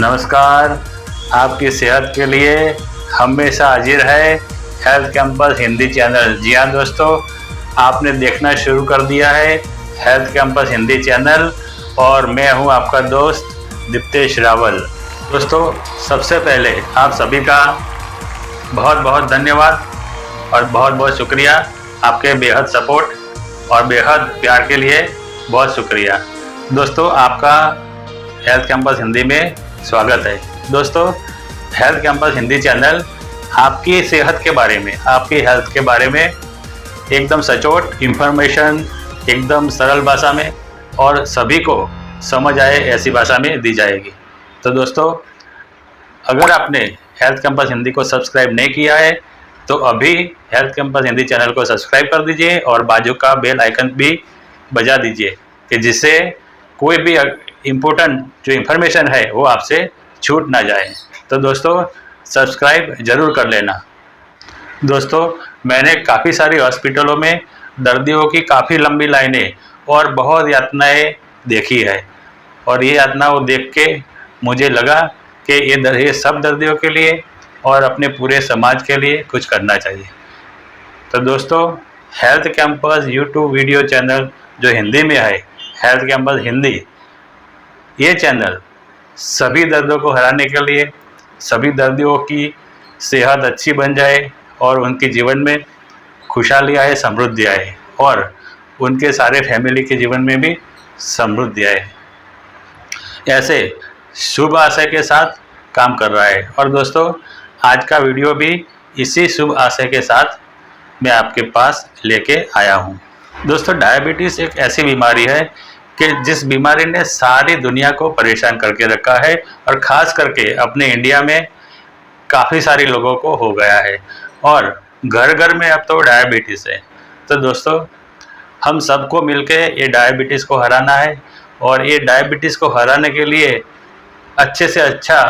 नमस्कार। आपकी सेहत के लिए हमेशा हाजिर है हेल्थ कैंपस हिंदी चैनल। जी हाँ दोस्तों, आपने देखना शुरू कर दिया है हेल्थ कैंपस हिंदी चैनल और मैं हूँ आपका दोस्त दीप्तेश रावल। दोस्तों, सबसे पहले आप सभी का बहुत बहुत धन्यवाद और बहुत बहुत शुक्रिया। आपके बेहद सपोर्ट और बेहद प्यार के लिए बहुत शुक्रिया। दोस्तों, आपका हेल्थ कैंपस हिंदी में स्वागत है। दोस्तों, हेल्थ कैंपस हिंदी चैनल आपकी सेहत के बारे में, आपकी हेल्थ के बारे में एकदम सचोट इंफॉर्मेशन, एकदम सरल भाषा में और सभी को समझ आए ऐसी भाषा में दी जाएगी। तो दोस्तों, अगर आपने हेल्थ कैंपस हिंदी को सब्सक्राइब नहीं किया है तो अभी हेल्थ कैंपस हिंदी चैनल को सब्सक्राइब कर दीजिए और बाजू का बेल आइकन भी बजा दीजिए कि जिससे कोई भी इम्पोर्टेंट जो इन्फॉर्मेशन है वो आपसे छूट ना जाए। तो दोस्तों, सब्सक्राइब ज़रूर कर लेना। दोस्तों, मैंने काफ़ी सारी हॉस्पिटलों में दर्दियों की काफ़ी लंबी लाइनें और बहुत यातनाएं देखी है और ये यातना वो देख के मुझे लगा कि ये सब दर्दियों के लिए और अपने पूरे समाज के लिए कुछ करना चाहिए। तो दोस्तों, health campus YouTube video channel जो हिंदी में है, हेल्थ कैंपस हिंदी, ये चैनल सभी दर्दों को हराने के लिए, सभी दर्दियों की सेहत अच्छी बन जाए और उनके जीवन में खुशहाली आए, समृद्धि आए और उनके सारे फैमिली के जीवन में भी समृद्धि आए, ऐसे शुभ आशय के साथ काम कर रहा है। और दोस्तों, आज का वीडियो भी इसी शुभ आशय के साथ मैं आपके पास लेके आया हूँ। दोस्तों, डायबिटीज़ एक ऐसी बीमारी है कि जिस बीमारी ने सारी दुनिया को परेशान करके रखा है और ख़ास करके अपने इंडिया में काफ़ी सारे लोगों को हो गया है और घर घर में अब तो डायबिटीज़ है। तो दोस्तों, हम सबको मिलके ये डायबिटीज़ को हराना है और ये डायबिटीज़ को हराने के लिए अच्छे से अच्छा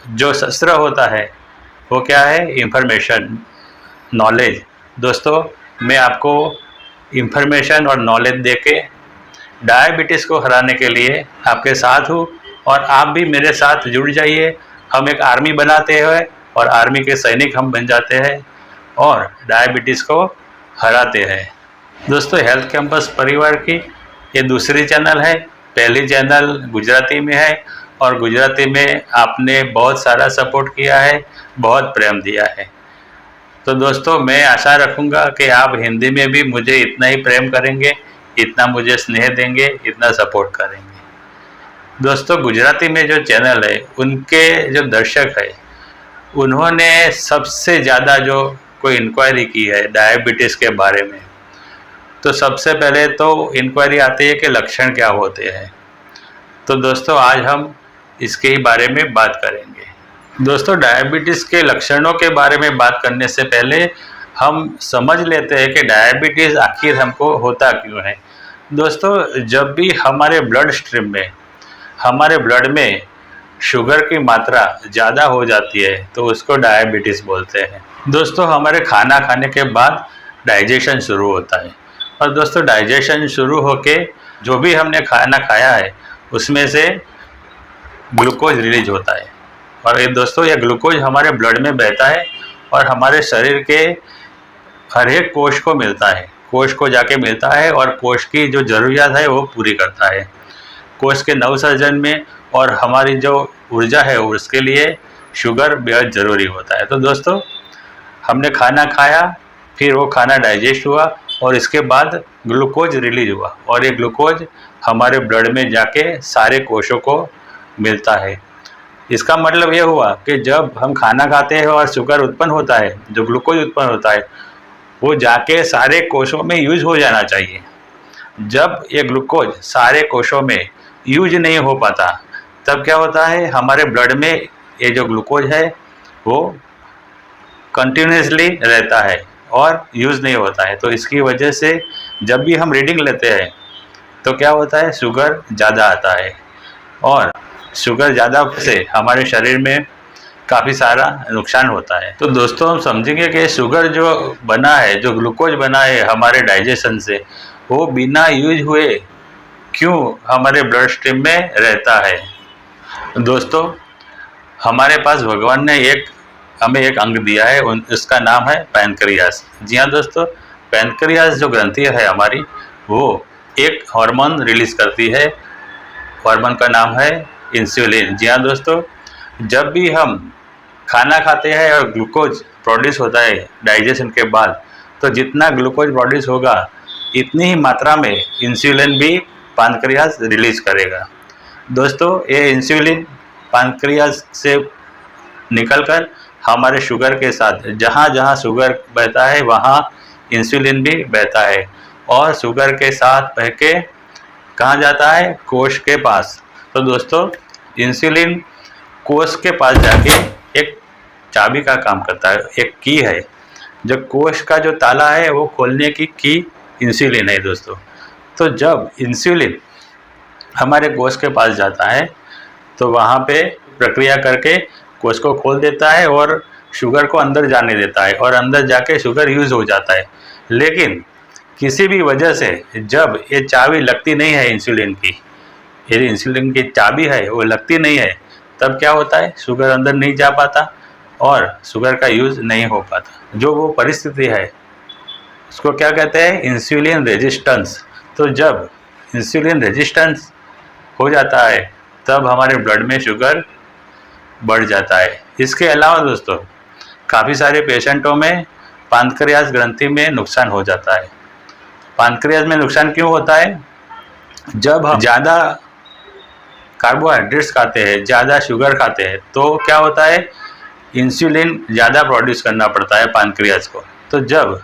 जो शस्त्र होता है वो क्या है? Information, knowledge. दोस्तों, मैं आपको इंफॉर्मेशन और नॉलेज देके डायबिटीज़ को हराने के लिए आपके साथ हूँ और आप भी मेरे साथ जुड़ जाइए। हम एक आर्मी बनाते हैं और आर्मी के सैनिक हम बन जाते हैं और डायबिटीज़ को हराते हैं। दोस्तों, हेल्थ कैंपस परिवार की ये दूसरी चैनल है। पहली चैनल गुजराती में है और गुजराती में आपने बहुत सारा सपोर्ट किया है, बहुत प्रेम दिया है। तो दोस्तों, मैं आशा रखूँगा कि आप हिंदी में भी मुझे इतना ही प्रेम करेंगे, इतना मुझे स्नेह देंगे, इतना सपोर्ट करेंगे। दोस्तों, गुजराती में जो चैनल है उनके जो दर्शक है उन्होंने सबसे ज़्यादा जो कोई इंक्वायरी की है डायबिटीज़ के बारे में, तो सबसे पहले तो इंक्वायरी आती है कि लक्षण क्या होते हैं। तो दोस्तों, आज हम इसके ही बारे में बात करेंगे। दोस्तों, डायबिटीज़ के लक्षणों के बारे में बात करने से पहले हम समझ लेते हैं कि डायबिटीज़ आखिर हमको होता क्यों है। दोस्तों, जब भी हमारे ब्लड स्ट्रीम में, हमारे ब्लड में शुगर की मात्रा ज़्यादा हो जाती है तो उसको डायबिटीज़ बोलते हैं। दोस्तों, हमारे खाना खाने के बाद डाइजेशन शुरू होता है और दोस्तों, डाइजेशन शुरू होके जो भी हमने खाना खाया है उसमें से ग्लूकोज रिलीज होता है और ये दोस्तों, ये ग्लूकोज हमारे ब्लड में बहता है और हमारे शरीर के हर एक कोश को मिलता है, कोश को जाके मिलता है और कोश की जो ज़रूरियात है वो पूरी करता है। कोश के नवसर्जन में और हमारी जो ऊर्जा है उसके लिए शुगर बेहद ज़रूरी होता है। तो दोस्तों, हमने खाना खाया, फिर वो खाना डाइजेस्ट हुआ और इसके बाद ग्लूकोज रिलीज हुआ और ये ग्लूकोज हमारे ब्लड में जाके सारे कोशों को मिलता है। इसका मतलब ये हुआ कि जब हम खाना खाते हैं और शुगर उत्पन्न होता है, जो ग्लूकोज उत्पन्न होता है वो जाके सारे कोशों में यूज हो जाना चाहिए। जब ये ग्लूकोज सारे कोशों में यूज नहीं हो पाता तब क्या होता है, हमारे ब्लड में ये जो ग्लूकोज है वो कंटिन्यूसली रहता है और यूज़ नहीं होता है। तो इसकी वजह से जब भी हम रीडिंग लेते हैं तो क्या होता है, शुगर ज़्यादा आता है और शुगर ज़्यादा से हमारे शरीर में काफ़ी सारा नुकसान होता है। तो दोस्तों, हम समझेंगे कि शुगर जो बना है, जो ग्लूकोज बना है हमारे डाइजेशन से, वो बिना यूज हुए क्यों हमारे ब्लड स्ट्रीम में रहता है। दोस्तों, हमारे पास भगवान ने हमें एक अंग दिया है, उसका नाम है पैनक्रियास। जी हाँ दोस्तों, पैनक्रियास जो ग्रंथि है हमारी, वो एक हार्मोन रिलीज करती है। हार्मोन का नाम है इंसुलिन। जी हाँ दोस्तों, जब भी हम खाना खाते हैं और ग्लूकोज प्रोड्यूस होता है डाइजेशन के बाद, तो जितना ग्लूकोज प्रोड्यूस होगा इतनी ही मात्रा में इंसुलिन भी पैनक्रियास रिलीज करेगा। दोस्तों, ये इंसुलिन पैनक्रियास से निकलकर हमारे शुगर के साथ, जहाँ जहाँ शुगर बहता है वहाँ इंसुलिन भी बहता है, और शुगर के साथ बह के कहाँ जाता है? कोश के पास। तो दोस्तों, इंसुलिन कोश के पास जाके एक चाबी का काम करता है, एक की है। जो कोश का जो ताला है वो खोलने की इंसुलिन है दोस्तों। तो जब इंसुलिन हमारे कोश के पास जाता है तो वहाँ पे प्रक्रिया करके कोश को खोल देता है और शुगर को अंदर जाने देता है, और अंदर जाके शुगर यूज़ हो जाता है। लेकिन किसी भी वजह से जब ये चाबी लगती नहीं है इंसुलिन की, ये इंसुलिन की चाबी है वो लगती नहीं है, तब क्या होता है? शुगर अंदर नहीं जा पाता और शुगर का यूज़ नहीं हो पाता। जो वो परिस्थिति है उसको क्या कहते हैं? Insulin resistance. तो जब इंसुलिन रेजिस्टेंस हो जाता है तब हमारे ब्लड में शुगर बढ़ जाता है। इसके अलावा दोस्तों, काफ़ी सारे पेशेंटों में पैनक्रियास ग्रंथि में नुकसान हो जाता है। पैनक्रियास में नुकसान क्यों होता है? जब हम ज़्यादा कार्बोहाइड्रेट्स खाते हैं, ज़्यादा शुगर खाते हैं, तो क्या होता है? इंसुलिन ज़्यादा प्रोड्यूस करना पड़ता है पैनक्रियास को। तो जब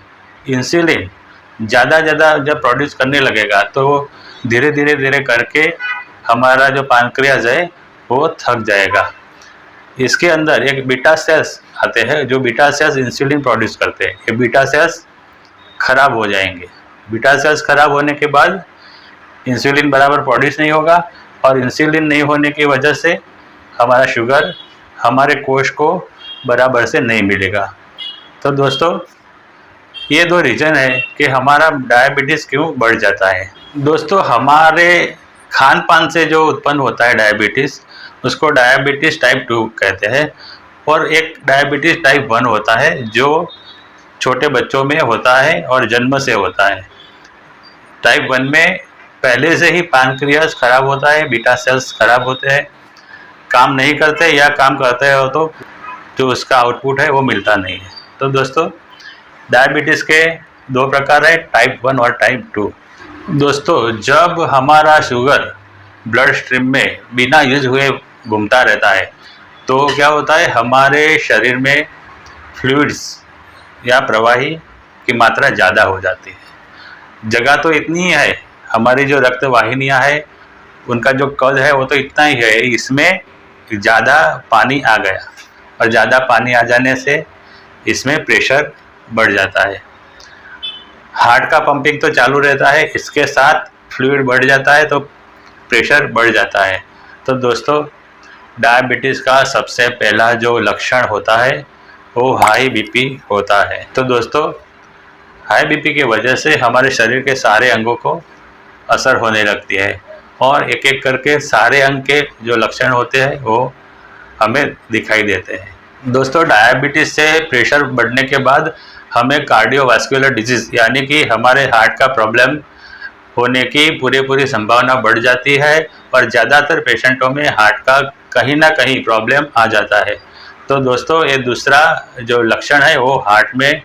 इंसुलिन ज़्यादा जब प्रोड्यूस करने लगेगा तो धीरे धीरे करके हमारा जो पैनक्रियास है वो थक जाएगा। इसके अंदर एक बीटा सेल्स आते हैं, जो बीटा सेल्स इंसुलिन प्रोड्यूस करते हैं। ये बीटा सेल्स खराब हो जाएंगे। बीटा सेल्स खराब होने के बाद इंसुलिन बराबर प्रोड्यूस नहीं होगा, और इंसुलिन नहीं होने की वजह से हमारा शुगर हमारे कोश को बराबर से नहीं मिलेगा। तो दोस्तों, ये दो रीज़न है कि हमारा डायबिटीज़ क्यों बढ़ जाता है। दोस्तों, हमारे खान पान से जो उत्पन्न होता है डायबिटीज़, उसको डायबिटीज़ टाइप 2 कहते हैं, और एक डायबिटीज़ टाइप 1 होता है जो छोटे बच्चों में होता है और जन्म से होता है। टाइप 1 में पहले से ही पैनक्रियास खराब होता है, बीटा सेल्स खराब होते हैं, काम नहीं करते, या काम करते हो तो जो उसका आउटपुट है वो मिलता नहीं है। तो दोस्तों, डायबिटीज़ के दो प्रकार है, टाइप 1 और टाइप 2। दोस्तों, जब हमारा शुगर ब्लड स्ट्रीम में बिना यूज हुए घूमता रहता है तो क्या होता है? हमारे शरीर में फ्लूइड्स या प्रवाही की मात्रा ज़्यादा हो जाती है। जगह तो इतनी ही है, हमारी जो रक्त वाहिनियाँ हैं उनका जो कद है वो तो इतना ही है, इसमें ज़्यादा पानी आ गया, और ज़्यादा पानी आ जाने से इसमें प्रेशर बढ़ जाता है। हार्ट का पंपिंग तो चालू रहता है, इसके साथ फ्लूइड बढ़ जाता है तो प्रेशर बढ़ जाता है। तो दोस्तों, डायबिटीज़ का सबसे पहला जो लक्षण होता है वो हाई बीपी होता है। तो दोस्तों, हाई बीपी की वजह से हमारे शरीर के सारे अंगों को असर होने लगती है, और एक एक करके सारे अंग के जो लक्षण होते हैं वो हमें दिखाई देते हैं। दोस्तों, डायबिटीज़ से प्रेशर बढ़ने के बाद हमें कार्डियोवास्कुलर डिजीज़ यानी कि हमारे हार्ट का प्रॉब्लम होने की पूरी संभावना बढ़ जाती है, और ज़्यादातर पेशेंटों में हार्ट का कहीं ना कहीं प्रॉब्लम आ जाता है। तो दोस्तों, ये दूसरा जो लक्षण है वो हार्ट में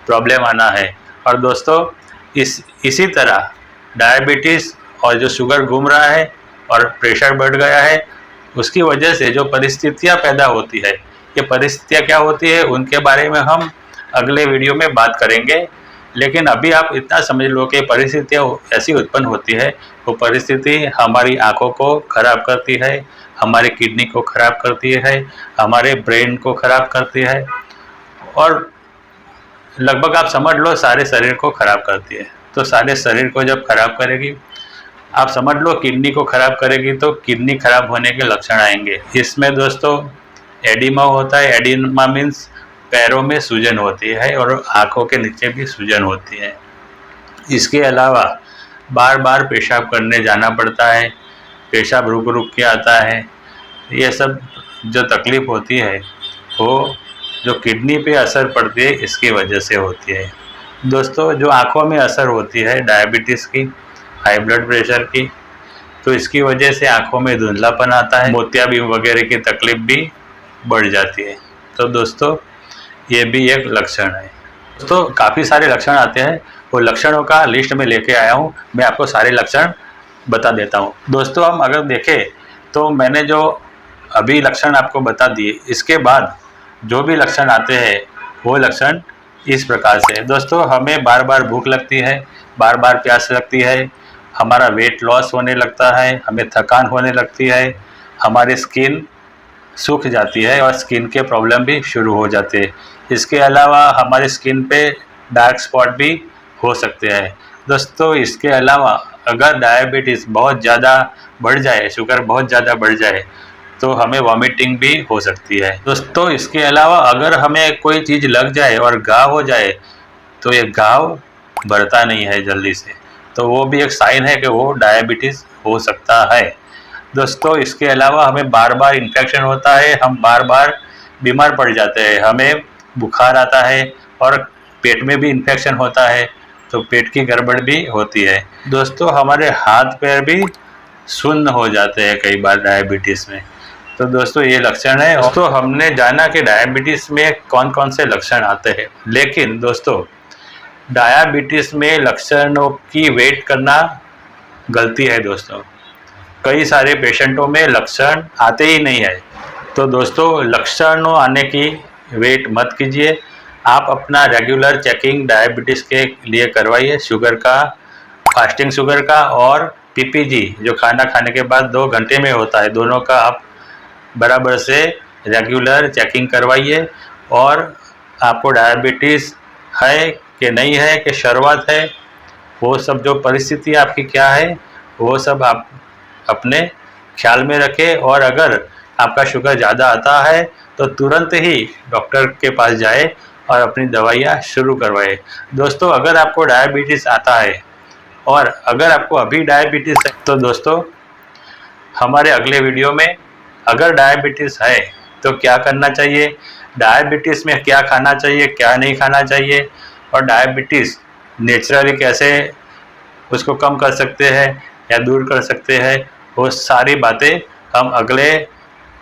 प्रॉब्लम आना है। और दोस्तों, इसी तरह डायबिटीज़ और जो शुगर घूम रहा है और प्रेशर बढ़ गया है, उसकी वजह से जो परिस्थितियाँ पैदा होती है, ये परिस्थितियाँ क्या होती है उनके बारे में हम अगले वीडियो में बात करेंगे। लेकिन अभी आप इतना समझ लो कि परिस्थितियाँ ऐसी उत्पन्न होती है, वो परिस्थिति हमारी आँखों को ख़राब करती है, हमारी किडनी को ख़राब करती है, हमारे ब्रेन को ख़राब करती है, और लगभग आप समझ लो सारे शरीर को ख़राब करती है। तो सारे शरीर को जब ख़राब करेगी, आप समझ लो किडनी को ख़राब करेगी, तो किडनी ख़राब होने के लक्षण आएंगे। इसमें दोस्तों एडिमा होता है। एडिमा मीन्स पैरों में सूजन होती है और आँखों के नीचे भी सूजन होती है। इसके अलावा बार बार पेशाब करने जाना पड़ता है, पेशाब रुक रुक के आता है। ये सब जो तकलीफ़ होती है वो जो किडनी पे असर पड़ती है इसकी वजह से होती है। दोस्तों, जो आँखों में असर होती है डायबिटीज़ की, हाई ब्लड प्रेशर की, तो इसकी वजह से आँखों में धुंधलापन आता है, मोतियाबिंद वगैरह की तकलीफ़ भी बढ़ जाती है। तो दोस्तों, ये भी एक लक्षण है। दोस्तों, काफ़ी सारे लक्षण आते हैं, वो लक्षणों का लिस्ट में लेके आया हूँ, मैं आपको सारे लक्षण बता देता हूँ। दोस्तों, हम अगर देखें तो मैंने जो अभी लक्षण आपको बता दिए, इसके बाद जो भी लक्षण आते हैं वो लक्षण इस प्रकार से। दोस्तों, हमें बार बार भूख लगती है, बार बार प्यास लगती है, हमारा वेट लॉस होने लगता है, हमें थकान होने लगती है, हमारी स्किन सूख जाती है और स्किन के प्रॉब्लम भी शुरू हो जाते हैं। इसके अलावा हमारी स्किन पे डार्क स्पॉट भी हो सकते हैं। दोस्तों, इसके अलावा अगर डायबिटीज़ बहुत ज़्यादा बढ़ जाए, शुगर बहुत ज़्यादा बढ़ जाए, तो हमें वॉमिटिंग भी हो सकती है। दोस्तों, इसके अलावा अगर हमें कोई चीज़ लग जाए और घाव हो जाए, तो ये घाव भरता नहीं है जल्दी से, तो वो भी एक साइन है कि वो डायबिटीज़ हो सकता है। दोस्तों, इसके अलावा हमें बार बार इन्फेक्शन होता है, हम बार बार बीमार पड़ जाते हैं, हमें बुखार आता है और पेट में भी इन्फेक्शन होता है, तो पेट की गड़बड़ भी होती है। दोस्तों, हमारे हाथ पैर भी सुन्न हो जाते हैं कई बार डायबिटीज़ में। तो दोस्तों, ये लक्षण है। दोस्तों, हमने जाना कि डायबिटीज़ में कौन कौन से लक्षण आते हैं, लेकिन दोस्तों, डायबिटीज़ में लक्षणों की वेट करना गलती है। दोस्तों, कई सारे पेशेंटों में लक्षण आते ही नहीं है। तो दोस्तों, लक्षणों आने की वेट मत कीजिए, आप अपना रेगुलर चेकिंग डायबिटीज़ के लिए करवाइए, शुगर का, फास्टिंग शुगर का और पीपीजी जो खाना खाने के बाद 2 घंटे में होता है, दोनों का आप बराबर से रेगुलर चेकिंग करवाइए। और आपको डायबिटीज़ है कि नहीं है, कि शुरुआत है, वो सब जो परिस्थिति आपकी क्या है वो सब आप अपने ख्याल में रखें। और अगर आपका शुगर ज़्यादा आता है तो तुरंत ही डॉक्टर के पास जाए और अपनी दवाइयाँ शुरू करवाए। दोस्तों, अगर आपको डायबिटीज़ आता है और अगर आपको अभी डायबिटीज़ है, तो दोस्तों हमारे अगले वीडियो में अगर डायबिटीज़ है तो क्या करना चाहिए, डायबिटीज़ में क्या खाना चाहिए, क्या नहीं खाना चाहिए, और डायबिटीज़ नेचुरली कैसे उसको कम कर सकते हैं या दूर कर सकते हैं, वो सारी बातें हम अगले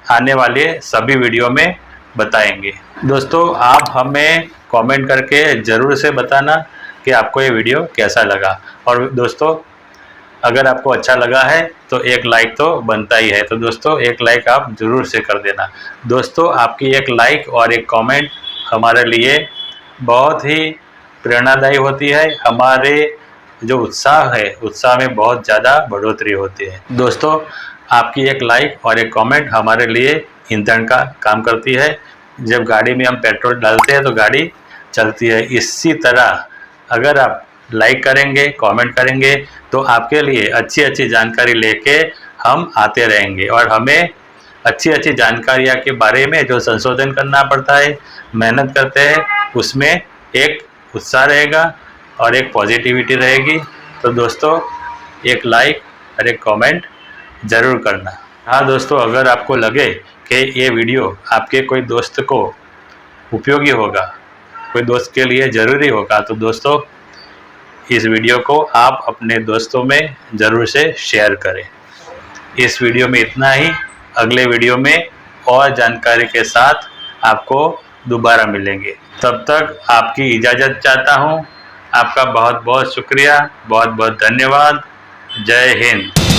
आने वाले सभी वीडियो में बताएंगे। दोस्तों, आप हमें कमेंट करके ज़रूर से बताना कि आपको ये वीडियो कैसा लगा। और दोस्तों, अगर आपको अच्छा लगा है तो एक लाइक तो बनता ही है, तो दोस्तों एक लाइक आप ज़रूर से कर देना। दोस्तों, आपकी एक लाइक और एक कमेंट हमारे लिए बहुत ही प्रेरणादायी होती है, हमारे जो उत्साह है उत्साह में बहुत ज़्यादा बढ़ोतरी होती है। दोस्तों, आपकी एक लाइक और एक कमेंट हमारे लिए ईंधन का काम करती है। जब गाड़ी में हम पेट्रोल डालते हैं तो गाड़ी चलती है। इसी तरह अगर आप लाइक करेंगे, कमेंट करेंगे, तो आपके लिए अच्छी अच्छी जानकारी लेके हम आते रहेंगे। और हमें अच्छी अच्छी जानकारियाँ के बारे में जो संशोधन करना पड़ता है, मेहनत करते हैं, उसमें एक उत्साह रहेगा और एक पॉजिटिविटी रहेगी। तो दोस्तों, एक लाइक और एक कमेंट ज़रूर करना। हाँ दोस्तों, अगर आपको लगे कि ये वीडियो आपके कोई दोस्त को उपयोगी होगा, कोई दोस्त के लिए ज़रूरी होगा, तो दोस्तों इस वीडियो को आप अपने दोस्तों में ज़रूर से शेयर करें। इस वीडियो में इतना ही, अगले वीडियो में और जानकारी के साथ आपको दोबारा मिलेंगे। तब तक आपकी इजाज़त चाहता हूँ। आपका बहुत बहुत शुक्रिया, बहुत बहुत धन्यवाद। जय हिंद।